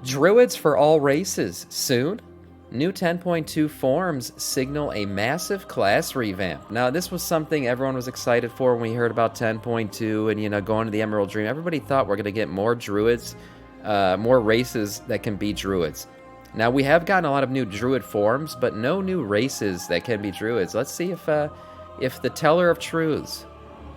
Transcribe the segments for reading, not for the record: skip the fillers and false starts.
Druids for all races, soon? New 10.2 forms signal a massive class revamp. Now, this was something everyone was excited for when we heard about 10.2 and, going to the Emerald Dream. Everybody thought we're going to get more druids, more races that can be druids. Now, we have gotten a lot of new druid forms, but no new races that can be druids. Let's see if the Teller of Truths,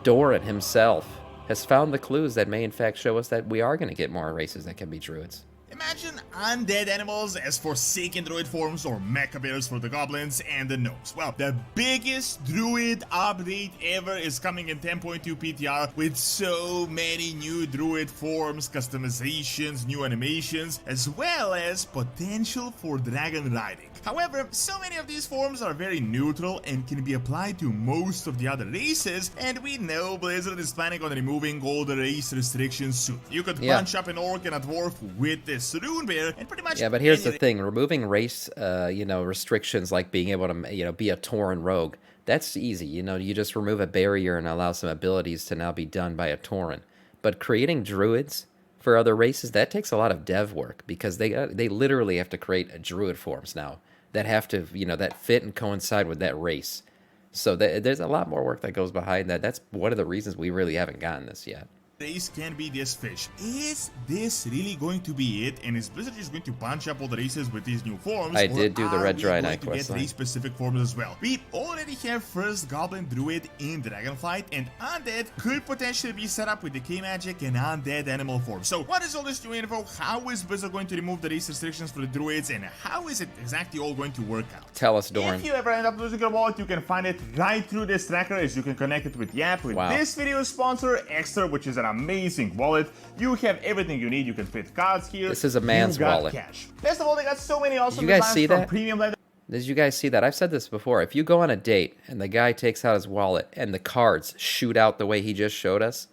Doran himself, has found the clues that may in fact show us that we are going to get more races that can be druids. Imagine undead animals as forsaken druid forms or mecha bears for the goblins and the gnomes. Well, the biggest druid update ever is coming in 10.2 PTR with so many new druid forms, customizations, new animations, as well as potential for dragon riding. However, so many of these forms are very neutral and can be applied to most of the other races, and we know Blizzard is planning on removing all the race restrictions soon. You could punch up an orc and a dwarf with this rune bear and pretty much... Yeah, but here's the thing. Removing race, restrictions like being able to, be a Tauren rogue, that's easy. You just remove a barrier and allow some abilities to now be done by a Tauren. But creating druids for other races, that takes a lot of dev work because they literally have to create druid forms now that have to, that fit and coincide with that race. So there's a lot more work that goes behind that. That's one of the reasons we really haven't gotten this yet. Race can be this fish. Is this really going to be it? And is Blizzard just going to punch up all the races with these new forms? I did do the Red Dry Knight quest line. Get race-specific forms as well. We already have first Goblin Druid in Dragonflight, and Undead could potentially be set up with Decay Magic and Undead Animal form. So what is all this new info? How is Blizzard going to remove the race restrictions for the Druids, and how is it exactly all going to work out? Tell us, Doran. If you ever end up losing your wallet, you can find it right through this tracker, as you can connect it with the app with this video's sponsor, Extra, which is an amazing wallet. You have everything you need. You can fit cards here. This is a man's wallet. Cash. Best of all, they got so many awesome you guys see from that? premium leather. Did you guys see that? I've said this before. If you go on a date and the guy takes out his wallet and the cards shoot out the way he just showed us,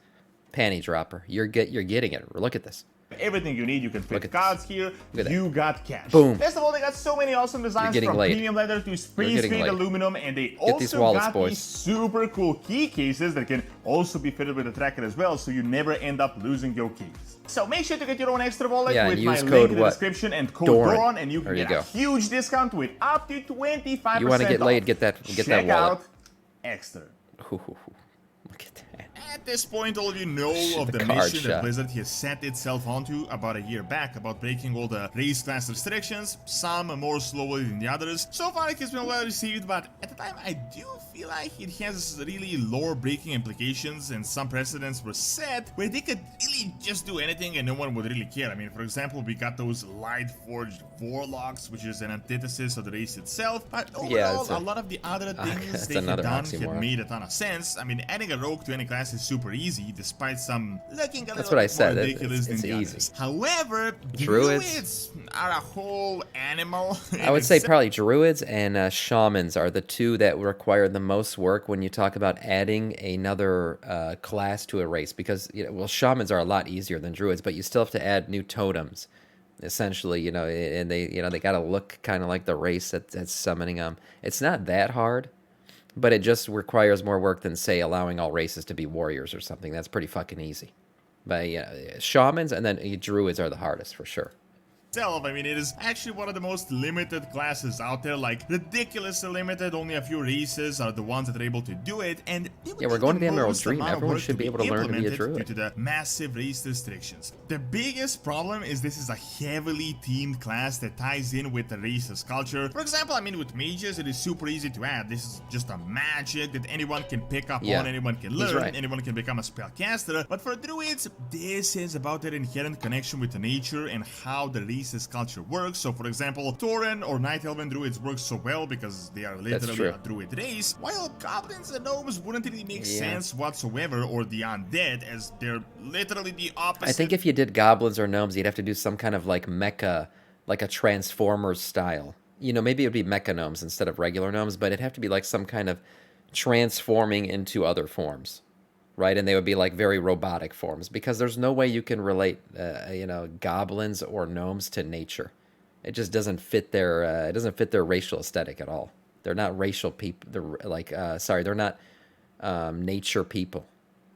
panty dropper. You're getting it. Look at this. Everything you need, you can fit cards here. You got cash. Boom. Best of all, they got so many awesome designs from premium leather to spray-sprayed aluminum, and they also got these super cool key cases that can also be fitted with the tracker as well, so you never end up losing your keys. So make sure to get your own Extra wallet with my link in the description and code Doran, and you can get a huge discount with up to 25%. You want to get laid? Get that wallet. Check out Extra. Look at that. At this point, all of you know of the mission that Blizzard has set itself onto about a year back, about breaking all the race class restrictions, some more slowly than the others. So far it has been well received, but at the time I do feel like it has really lore-breaking implications, and some precedents were set where they could really just do anything and no one would really care. I mean, for example, we got those Lightforged Warlocks, which is an antithesis of the race itself, but overall, a lot of the other things they have done have made a ton of sense. I mean, adding a rogue to any class is super easy, despite some looking a little bit more ridiculous than the others. However, druids are a whole animal. I would say probably druids and shamans are the two that require the most work when you talk about adding another class to a race, because shamans are a lot easier than druids, but you still have to add new totems, essentially, and they got to look kind of like the race that's summoning them. It's not that hard. But it just requires more work than, say, allowing all races to be warriors or something. That's pretty fucking easy. But yeah, shamans and then druids are the hardest for sure. I mean, it is actually one of the most limited classes out there, like ridiculously limited. Only a few races are the ones that are able to do it, and we're going to the Emerald Dream. Everyone should be able to learn to be a druid due to the massive race restrictions. The biggest problem is this is a heavily themed class that ties in with the race's culture. For example, I mean, with mages, it is super easy to add. This is just a magic that anyone can pick up on, anyone can learn, anyone can become a spellcaster. But for druids, this is about their inherent connection with the nature and how the race's culture works. So, for example, Tauren or Night Elven druids work so well because they are literally a druid race, while goblins and gnomes wouldn't really make sense whatsoever, or the undead, as they're literally the opposite. I think if you did goblins or gnomes, you'd have to do some kind of like mecha, like a Transformers style. Maybe it would be mecha gnomes instead of regular gnomes, but it'd have to be like some kind of transforming into other forms. Right, and they would be like very robotic forms, because there's no way you can relate, goblins or gnomes to nature. It just doesn't fit their, racial aesthetic at all. They're not racial people. They're like, they're not nature people.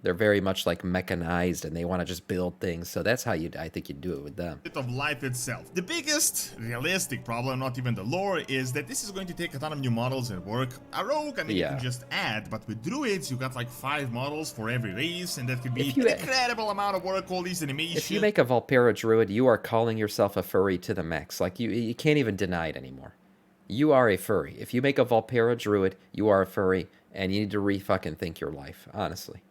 They're very much like mechanized, and they want to just build things. So that's how I think you'd do it with them. Of life itself. The biggest realistic problem, not even the lore, is that this is going to take a ton of new models and work. A rogue, I mean, you can just add, but with druids, you got like 5 models for every race, and that could be an incredible amount of work, all these animations. If you make a Valpera druid, you are calling yourself a furry to the max. Like, you can't even deny it anymore. You are a furry. If you make a Valpera druid, you are a furry, and you need to re-fucking think your life, honestly.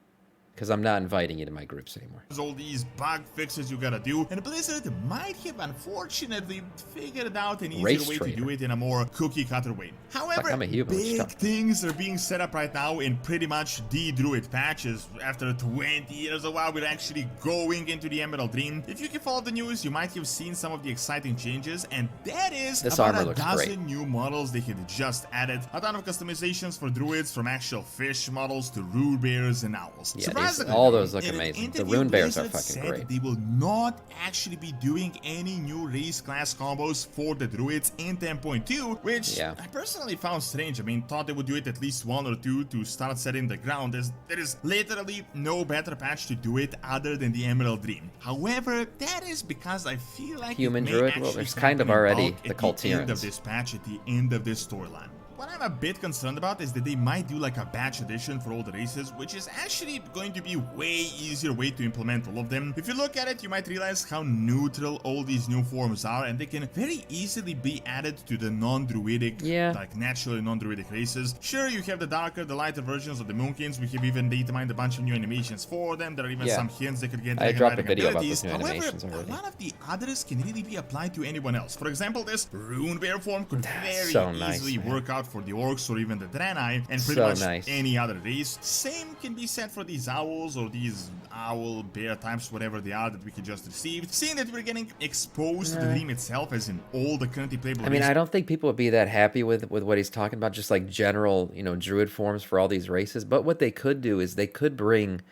Because I'm not inviting you to my groups anymore. All these bug fixes you gotta do, and Blizzard might have unfortunately figured out an easier way to do it in a more cookie-cutter way. However, big things are being set up right now in pretty much the Druid patches. After 20 years of while, we're actually going into the Emerald Dream. If you can follow the news, you might have seen some of the exciting changes, and that is this about a dozen new models they had just added. A ton of customizations for Druids, from actual fish models to rune bears and owls. Yeah, all those look amazing. The rune bears are fucking great. They will not actually be doing any new race class combos for the druids in 10.2, which I personally found strange. I mean, thought they would do it at least 1 or 2 to start setting the ground, as there is literally no better patch to do it other than the Emerald Dream. However, that is because I feel like human druid, well, there's kind of already the Cultierans. At the end of this patch, at the end of this storyline. What I'm a bit concerned about is that they might do like a batch edition for all the races, which is actually going to be way easier way to implement all of them. If you look at it, you might realize how neutral all these new forms are, and they can very easily be added to the non-druidic, like naturally non-druidic races. Sure, you have the darker, the lighter versions of the Moonkins. We have even data mined a bunch of new animations for them. There are even some hints they could get. I dropped a video about those new animations already. A lot of the others can really be applied to anyone else. For example, this rune bear form could very easily work out for the Orcs or even the Draenei, and pretty much any other race. Same can be said for these owls or these owl bear types, whatever they are that we could just receive. Seeing that we're getting exposed to the dream itself, as in all the currently playable. I mean, I don't think people would be that happy with what he's talking about, just like general, druid forms for all these races. But what they could do is they could bring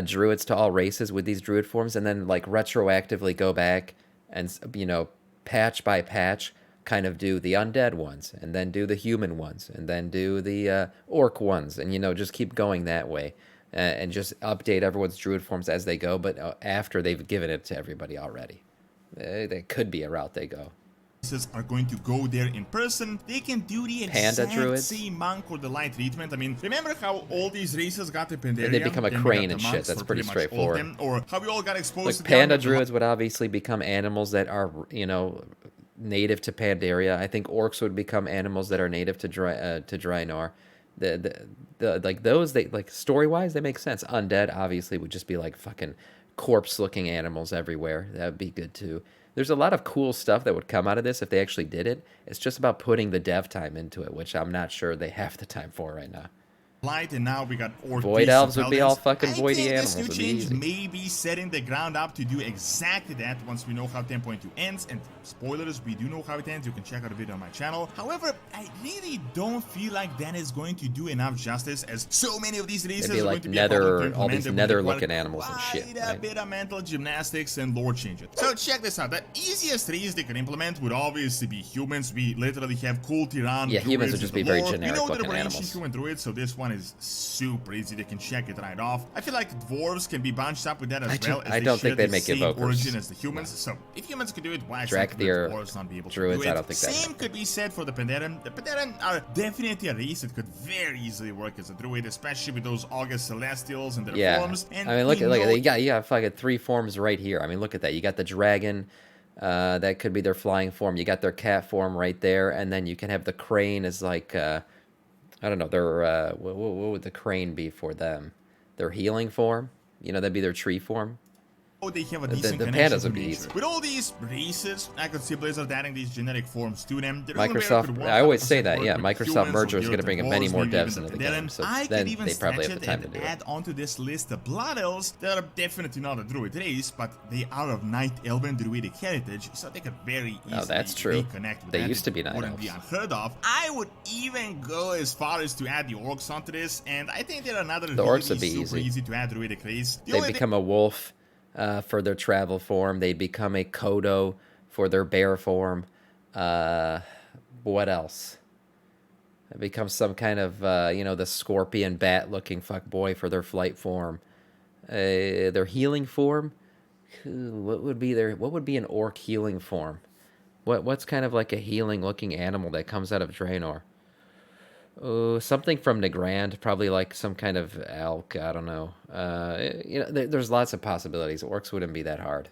druids to all races with these druid forms, and then like retroactively go back and patch by patch kind of do the undead ones, and then do the human ones, and then do the orc ones, and just keep going that way, and just update everyone's druid forms as they go, but after they've given it to everybody already. That could be a route they go. Are going to go there in person. They can do the exact same monk or the light treatment. I mean, remember how all these races got the Pandaria? They become a crane and shit. That's pretty straightforward. Or how we all got exposed to panda druids would obviously become animals that are, native to Pandaria. I think orcs would become animals that are native to Draenor. Like those, they like story-wise, they make sense. Undead obviously would just be like fucking corpse-looking animals everywhere. That would be good too. There's a lot of cool stuff that would come out of this if they actually did it. It's just about putting the dev time into it, which I'm not sure they have the time for right now. Light, and now we got void elves would be all fucking voidy animals. This new change may be setting the ground up to do exactly that once we know how 10.2 ends. And spoilers, we do know how it ends. You can check out a video on my channel. However, I really don't feel like that is going to do enough justice, as so many of these races are going to be all these nether-looking animals and shit. A bit of mental gymnastics and lore changes. So check this out. The easiest race they could implement would obviously be humans. We literally have cool Tyrann. Yeah, humans would just be very generic-looking animals. Human druids, so this one is super easy. They can check it right off. I feel like dwarves can be bunched up with that as well. I don't think they make evokers. Origin as the humans. So if humans can do it, why should dwarves not be able to do it? I don't think Same could be said for the Pandaren. The Pandaren are definitely a race that could very easily work as a druid, especially with those August Celestials and their forms. And I mean, look at you got fucking 3 forms right here. I mean, look at that. You got the dragon. That could be their flying form. You got their cat form right there, and then you can have the crane as like. I don't know, what would the crane be for them? Their healing form? That'd be their tree form. They have a decent pandas would be easy. With all these races, I could see Blizzard adding these genetic forms to them. Microsoft, I always say that, Microsoft Merger is going to bring many more devs into the game, so then they probably have the time to do it. Add onto this list the Blood Elves. They are definitely not a druid race, but they are of Night Elven druidic heritage, so they could very easily reconnect with They used to be Night Elves. Wouldn't be unheard of. I would even go as far as to add the Orcs onto this, and I think they're another super easy to add druidic race. They become a wolf. For their travel form, they become a Kodo for their bear form. What else? They become some kind of, the scorpion bat-looking fuckboy for their flight form. Their healing form. What would be an orc healing form? What's kind of like a healing looking animal that comes out of Draenor? Oh, something from Nagrand, probably like some kind of elk. I don't know. There's lots of possibilities. Orcs wouldn't be that hard.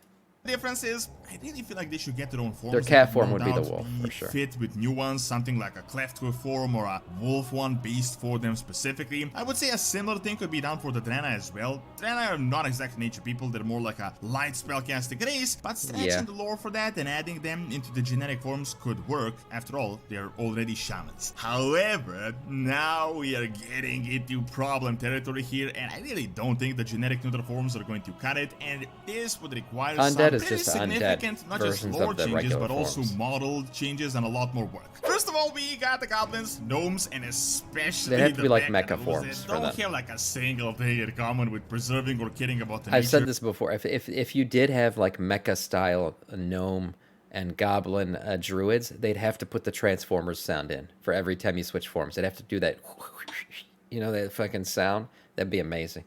Difference is, I really feel like they should get their own forms. Their cat form would be the wolf, for sure. Fit with new ones, something like a Clefthoof form or a wolf one based for them specifically. I would say a similar thing could be done for the Draenei as well. Draenei are not exactly nature people, they're more like a light spellcasting race, but stretching the lore for that and adding them into the genetic forms could work. After all, they're already shamans. However, now we are getting into problem territory here, and I really don't think the genetic neutral forms are going to cut it, and this would require Undead is pretty just significant, undead not just versions lore of the changes, regular but also forms. model changes and a lot more work. First of all, we got the goblins, gnomes, and especially they have to be like mecha mecha forms that for don't them. have like a single thing in common with preserving or caring about the I've nature. said this before. If you did have like mecha style gnome and goblin druids, they'd have to put the Transformers sound in for every time you switch forms. They'd have to do that, that fucking sound. That'd be amazing.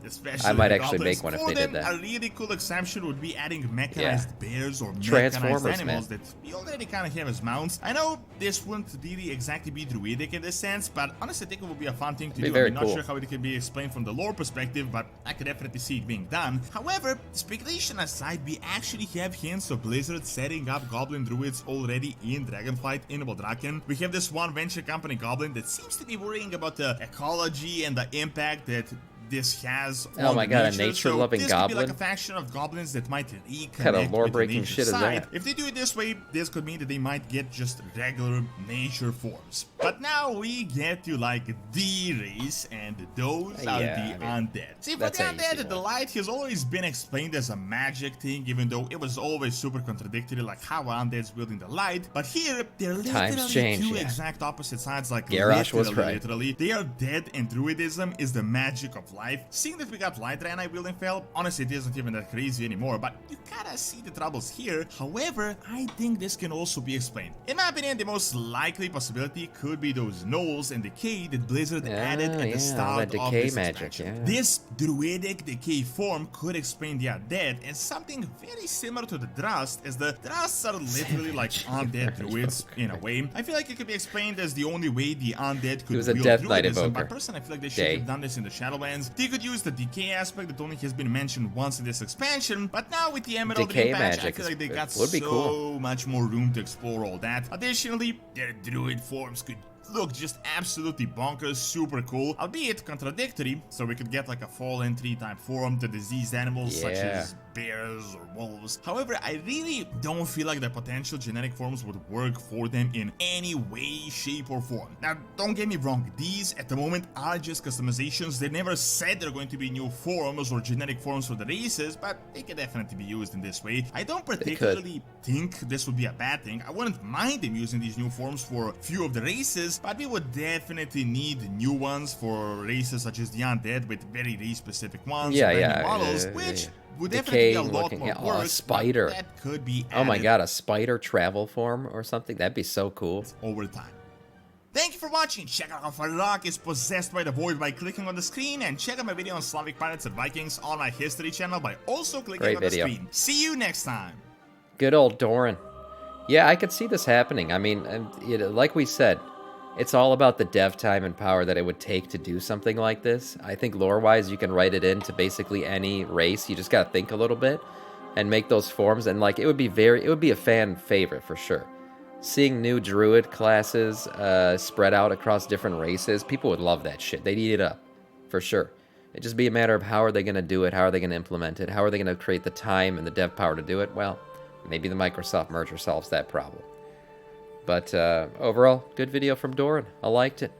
Especially I might the actually goblins. make one if For they them, did that. A really cool exception would be adding mechanized bears or Transformers, mechanized animals man. that we already kind of have as mounts. I know this wouldn't really exactly be druidic in this sense, but honestly I think it would be a fun thing to do. Very I'm not cool. sure how it can be explained from the lore perspective, but I could definitely see it being done. However, speculation aside, we actually have hints of Blizzard setting up goblin druids already in Dragonflight in Boldraken. We have this one venture company goblin that seems to be worrying about the ecology and the impact that this has Oh my god, a nature. nature-loving This goblin? could be like a faction of goblins that might reconnect Kind of with lore-breaking the nature shit is side. that? If they do it this way, this could mean that they might get just regular nature forms. But now we get to like the race, and those are the undead. See, for the undead, the light has always been explained as a magic thing, even though it was always super contradictory, like how undeads wielding the light. But here, they're literally two exact opposite sides, like literally. They are dead, and druidism is the magic of life. Seeing that we got light Draenei wielding Fel, honestly it isn't even that crazy anymore, but you kinda see the troubles here. However, I think this can also be explained. In my opinion, the most likely possibility could be those gnolls and decay that Blizzard added at the start of this expansion. This druidic decay form could explain the undead, and something very similar to the Drust, as the Drusts are literally like undead druids in a way. I feel like it could be explained as the only way the undead could wield druidism, but personally I feel like they should have done this in the Shadowlands. They could use the decay aspect that only has been mentioned once in this expansion, but now with the Emerald Ring patch, I feel like they got so much more room to explore all that. Additionally, their druid forms could look just absolutely bonkers, super cool, albeit contradictory, so we could get like a fallen tree-type form to diseased animals such as bears or wolves. However, I really don't feel like the potential genetic forms would work for them in any way, shape, or form. Now, don't get me wrong, these at the moment are just customizations. They never said they're going to be new forms or genetic forms for the races, but they can definitely be used in this way. I don't particularly think this would be a bad thing. I wouldn't mind them using these new forms for a few of the races, but we would definitely need new ones for races such as the undead with very race-specific ones, models, which would definitely be a lot more work. A spider. That could be added. Oh my god, a spider travel form or something? That'd be so cool. Over time. Thank you for watching. Check out how Farrak is possessed by the void by clicking on the screen, and check out my video on Slavic pirates and Vikings on my history channel by also clicking on the screen. See you next time. Good old Doran. Yeah, I could see this happening. I mean, like we said, it's all about the dev time and power that it would take to do something like this. I think lore-wise, you can write it into basically any race. You just gotta think a little bit and make those forms, and like it would be a fan favorite for sure. Seeing new druid classes spread out across different races, people would love that shit. They'd eat it up for sure. It'd just be a matter of how are they gonna do it, how are they gonna implement it, how are they gonna create the time and the dev power to do it. Well, maybe the Microsoft merger solves that problem. But overall, good video from Doran. I liked it.